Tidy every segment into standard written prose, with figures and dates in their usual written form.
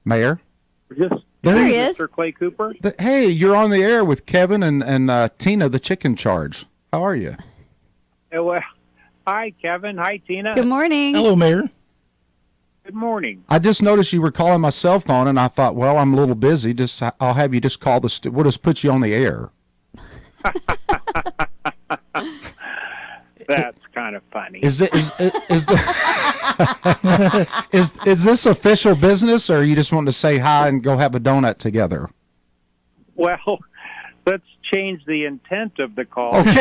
Mayor? Just There he is. Mr. Clay Cooper. Hey, you're on the air with Kevin and Tina, the chicken charge. How are you? Well, hi, Kevin. Hi, Tina. Good morning. Hello, Mayor. Good morning. I just noticed you were calling my cell phone, and I thought, well, I'm a little busy. I'll have you just call we'll just put you on the air. That's kind of funny. Is this official business, or you just want to say hi and go have a donut together? Well, let's change the intent of the call. Okay.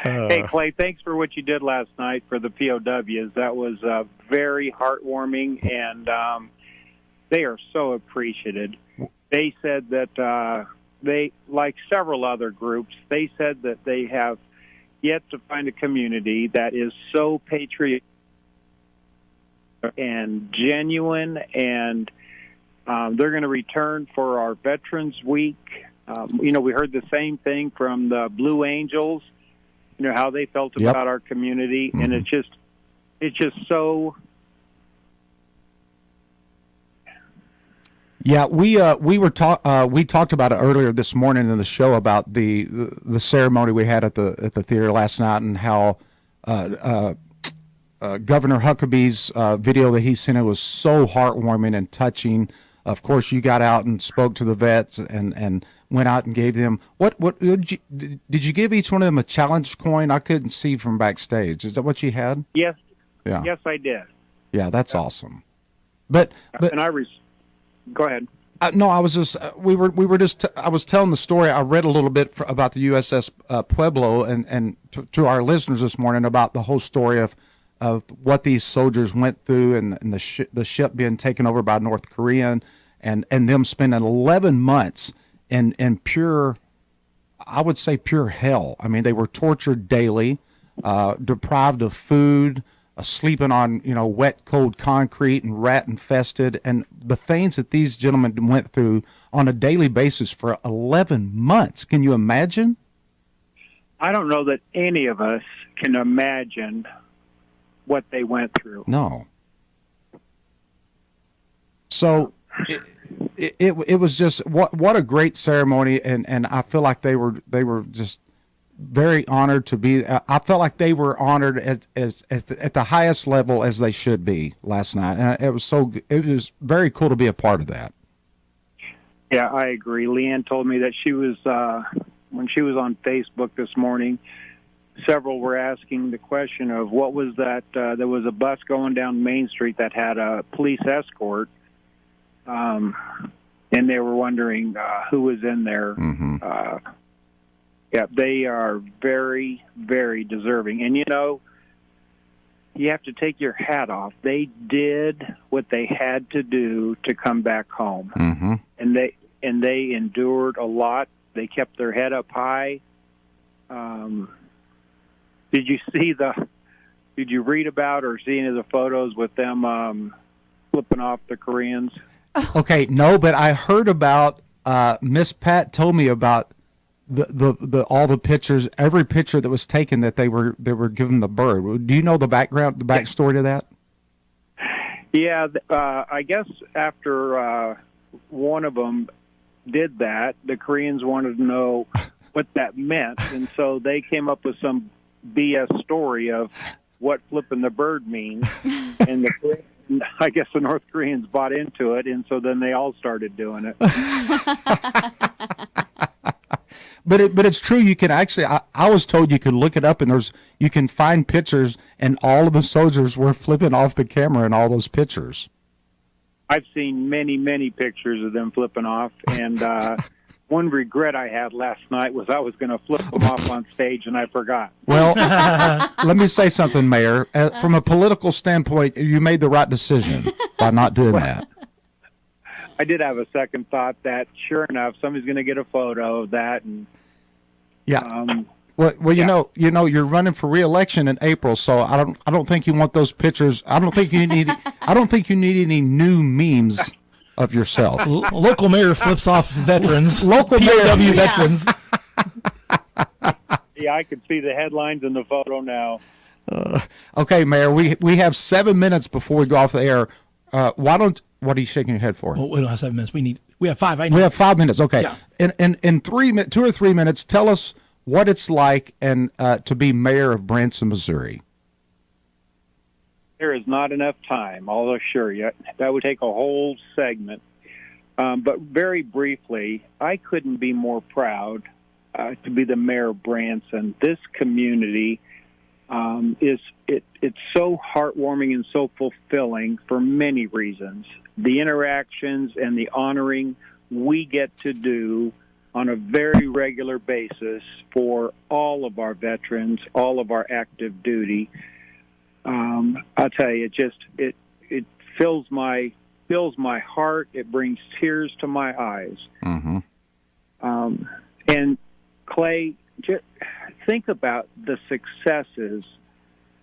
Hey, Clay, thanks for what you did last night for the POWs. That was very heartwarming, and they are so appreciated. They said that they, like several other groups, they said that they have yet to find a community that is so patriotic and genuine, and they're going to return for our Veterans Week. We heard the same thing from the Blue Angels, how they felt about our community, and it's just so. Yeah, we talked about it earlier this morning in the show about the ceremony we had at the theater last night, and how Governor Huckabee's video that he sent, it was so heartwarming and touching. Of course, you got out and spoke to the vets and went out and gave them what did you give each one of them a challenge coin? I couldn't see from backstage. Is that what you had? Yes. Yeah. Yes, I did. Yeah, that's awesome. But and go ahead. No, I was just I was telling the story. I read a little bit about the USS Pueblo and to our listeners this morning about the whole story of what these soldiers went through, and the ship being taken over by North Korea, and them spending 11 months in pure, I would say, pure hell. I mean, they were tortured daily, deprived of food, sleeping on wet, cold concrete, and rat infested, and the things that these gentlemen went through on a daily basis for 11 months. Can you imagine? I don't know that any of us can imagine what they went through. No. So it was just what a great ceremony, and I feel like they were just very honored to be. I felt like they were honored at the highest level as they should be last night, and it was very cool to be a part of that. Yeah, I agree. Leanne told me that she was when she was on Facebook this morning. Several were asking the question of what was that. There was a bus going down Main Street that had a police escort, and they were wondering who was in there. Mm-hmm. Yeah, they are very, very deserving. And, you have to take your hat off. They did what they had to do to come back home. Mm-hmm. And they endured a lot. They kept their head up high. Did you read about or see any of the photos with them flipping off the Koreans? Okay, no, but I heard about, Miss Pat told me about the all the pictures, every picture that was taken that they were given the bird. Do you know the backstory to that? Yeah, I guess after one of them did that, the Koreans wanted to know what that meant, and so they came up with some BS story of what flipping the bird means, and I guess the North Koreans bought into it, and so then they all started doing it. But it's true. You can actually. I was told you could look it up, and you can find pictures, and all of the soldiers were flipping off the camera in all those pictures. I've seen many, many pictures of them flipping off, and one regret I had last night was I was going to flip them off on stage, and I forgot. Well, let me say something, Mayor. From a political standpoint, you made the right decision by not doing that. I did have a second thought that, sure enough, somebody's going to get a photo of that, and yeah. Well, you know, you're running for re-election in April, so I don't think you want those pictures. I don't think you need any new memes of yourself. Local mayor flips off veterans. Local POW mayor veterans. Yeah, I can see the headlines in the photo now. Okay, Mayor, we have 7 minutes before we go off the air. What are you shaking your head for? Well, we don't have 7 minutes. We have 5. We have 5 minutes. Okay. Yeah. In 2 or 3 minutes, tell us what it's like to be mayor of Branson, Missouri. There is not enough time, I'll assure you. That would take a whole segment. But very briefly, I couldn't be more proud to be the mayor of Branson. This community it's so heartwarming and so fulfilling for many reasons. The interactions and the honoring we get to do on a very regular basis for all of our veterans, all of our active duty. I'll tell you, it fills my heart. It brings tears to my eyes. Mm-hmm. And Clay, just think about the successes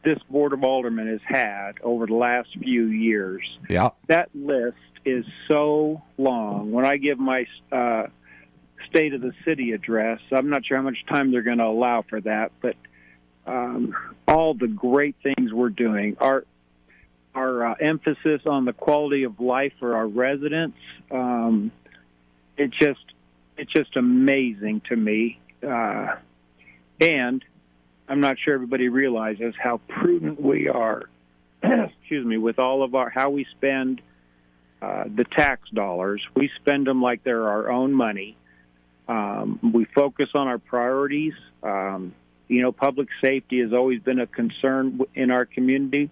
this Board of Aldermen has had over the last few years. Yeah. That list is so long. When I give my State of the City address, I'm not sure how much time they're going to allow for that, but all the great things we're doing, our emphasis on the quality of life for our residents, it's just amazing to me. And I'm not sure everybody realizes how prudent we are, excuse me, with all of how we spend the tax dollars. We spend them like they're our own money. We focus on our priorities. Public safety has always been a concern in our community.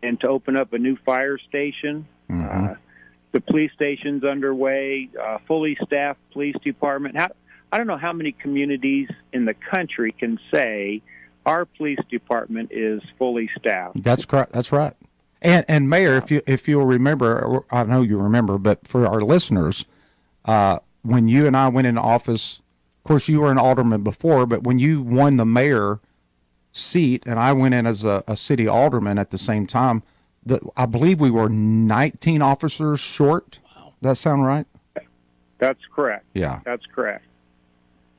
And to open up a new fire station, the police station's underway, fully staffed police department. I don't know how many communities in the country can say our police department is fully staffed. That's correct. That's right. And Mayor, if you'll remember, I know you remember, but for our listeners, when you and I went into office, of course you were an alderman before, but when you won the mayor seat and I went in as a city alderman at the same time, I believe we were 19 officers short. Wow. Does that sound right? That's correct. Yeah. That's correct.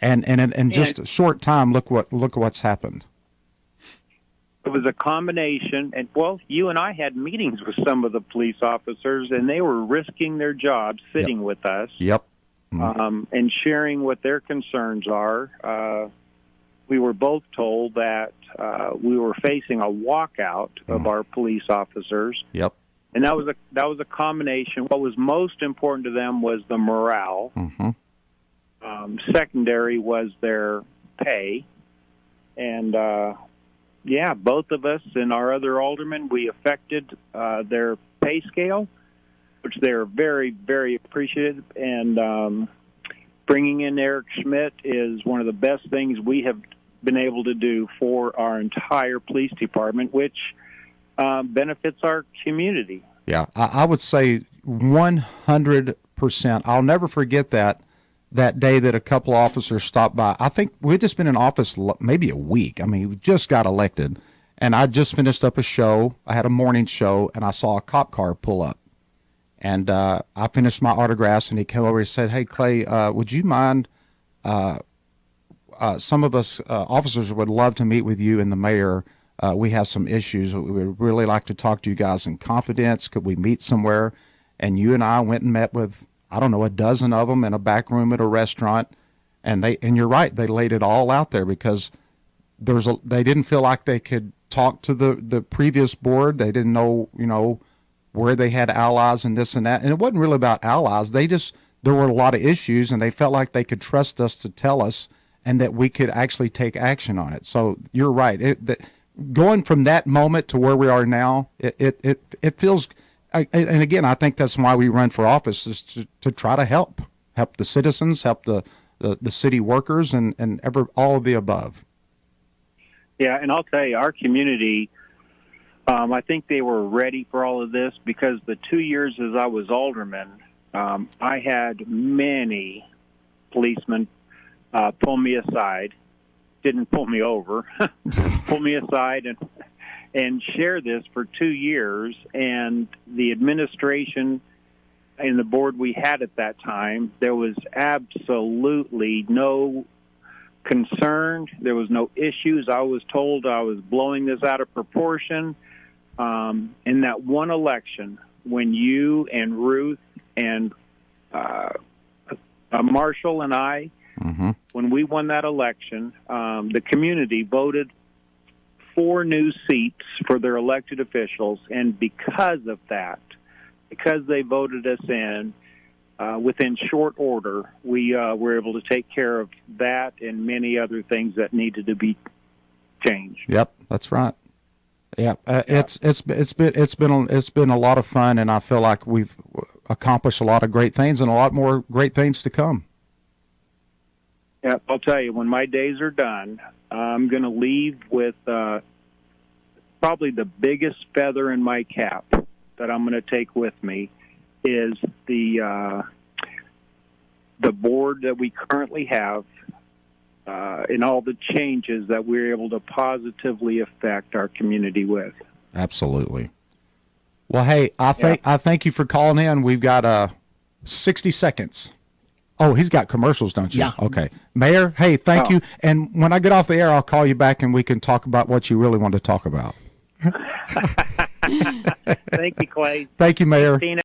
And in just a short time, look what's happened. It was a combination, and you and I had meetings with some of the police officers, and they were risking their jobs sitting with us. Yep. And sharing what their concerns are. We were both told that we were facing a walkout of our police officers. Yep. And that was a combination. What was most important to them was the morale. Mm-hmm. Secondary was their pay. And, both of us and our other aldermen, we affected their pay scale, which they're very, very appreciative. And bringing in Eric Schmidt is one of the best things we have been able to do for our entire police department, which benefits our community. Yeah, I would say 100%. I'll never forget that day that a couple officers stopped by. I think we'd just been in office maybe a week. I mean, we just got elected, and I just finished up a show. I had a morning show, and I saw a cop car pull up. And I finished my autographs, and he came over and said, "Hey, Clay, would you mind, some of us officers would love to meet with you and the mayor. We have some issues. We would really like to talk to you guys in confidence. Could we meet somewhere?" And you and I went and met with, I don't know, a dozen of them in a back room at a restaurant. And you're right, they laid it all out there because they didn't feel like they could talk to the previous board. They didn't know, where they had allies and this and that. And it wasn't really about allies. There were a lot of issues, and they felt like they could trust us to tell us and that we could actually take action on it. So you're right. Going from that moment to where we are now, it feels, and again, I think that's why we run for office, is to try to help the citizens, help the city workers, and all of the above. Yeah, and I'll tell you, our community, I think they were ready for all of this because the 2 years as I was alderman, I had many policemen pull me aside, didn't pull me over, pull me aside and share this for 2 years. And the administration and the board we had at that time, there was absolutely no concerned. There was no issues. I was told I was blowing this out of proportion. In that one election, when you and Ruth and Marshall and I, when we won that election, the community voted 4 new seats for their elected officials, and because of that, because they voted us in, within short order, we were able to take care of that and many other things that needed to be changed. Yep, that's right. Yeah, it's been a lot of fun, and I feel like we've accomplished a lot of great things and a lot more great things to come. Yeah, I'll tell you, when my days are done, I'm going to leave with probably the biggest feather in my cap that I'm going to take with me is the board that we currently have, and all the changes that we're able to positively affect our community with. Absolutely. Well, hey, I thank you for calling in. We've got 60 seconds. Oh, he's got commercials, don't you? Yeah. Okay. Mayor, hey, thank you. And when I get off the air, I'll call you back and we can talk about what you really want to talk about. Thank you, Clay. Thank you, Mayor.